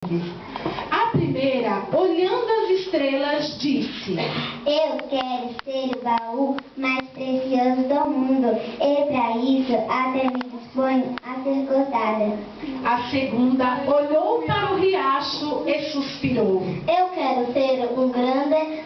A primeira, olhando as estrelas, disse: Eu quero ser o baú mais precioso do mundo, e para isso até me disponho a ser cortada. A segunda, olhou para o riacho e suspirou: Eu quero ser um grande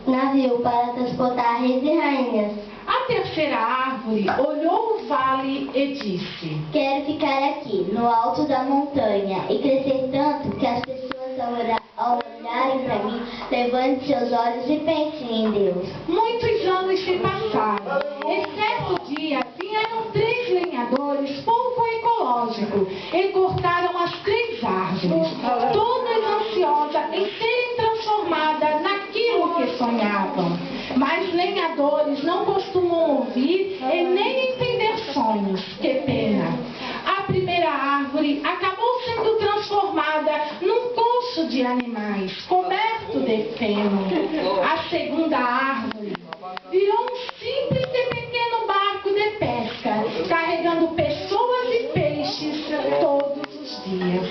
navio para transportar reis e rainhas. A terceira árvore olhou o vale e disse: Quero ficar aqui, no alto da montanha, e crescer tanto que as pessoas, ao olharem para mim, levantem seus olhos e pensem em Deus. Muitos anos se passaram. E certo dia vieram 3 lenhadores pouco ecológicos e cortaram as 3 árvores, todas ansiosas em serem transformadas naquilo que sonhavam. Mas lenhadores não costumam ouvir e nem entender sonhos. Que pena! A primeira árvore acabou sendo transformada num coxo de animais, coberto de feno. A segunda árvore virou um simples e pequeno barco de pesca, carregando pessoas e peixes todos os dias.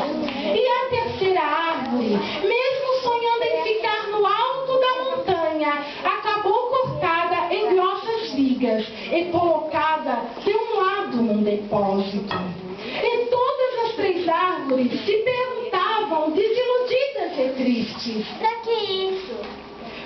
E a terceira árvore, mesmo sonhando em ficar no alto da montanha, acabou cortada em grossas vigas e colocada de um lado num depósito. E todas as 3 árvores se perguntavam, desiludidas e tristes: Pra que isso?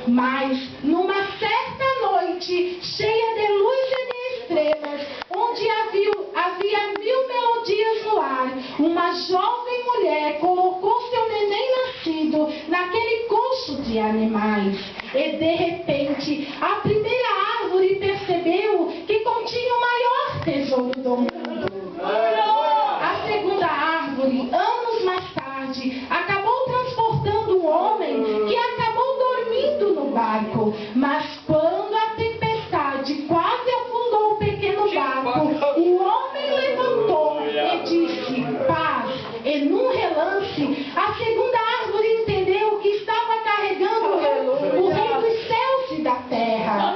Mas, numa certa noite, cheia de luz e de estrelas, onde havia 1000 melodias no ar, uma jovem mulher colocou seu neném nascido naquele coxo de animais. E, de repente, a primeira árvore percebeu que continha o maior tesouro do mundo. A segunda árvore, anos mais tarde, acabou transportando um homem que acabou dormindo no barco. Mas quando a tempestade quase afundou o pequeno barco, o homem levantou e disse: paz. E num relance, a segunda árvore entendeu que estava carregando o rei dos céus e da terra.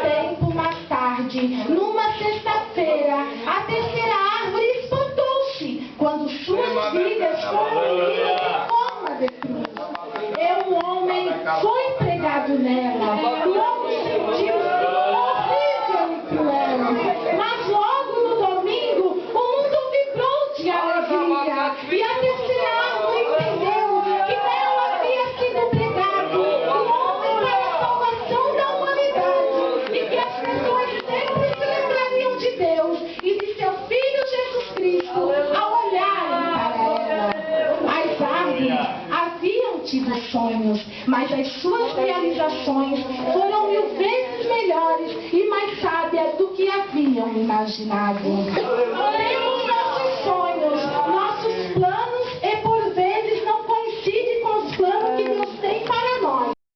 Tempo mais tarde, numa sexta-feira, a terceira árvore espantou-se quando suas vigas foram unidas em forma de cruz. E um homem foi pregado nela. Logo sentiu-se horrível e cruel. Mas logo no domingo, o mundo vibrou de alegria. E a terceira árvore entendeu que nela havia sido pregado um homem para a salvação da humanidade. E que as pessoas sempre se lembrariam de Deus e de seu Filho Jesus Cristo ao olharem para ela. As árvores haviam tido sonhos, mas as suas realizações foram 1000 vezes melhores e mais sábias do que haviam imaginado.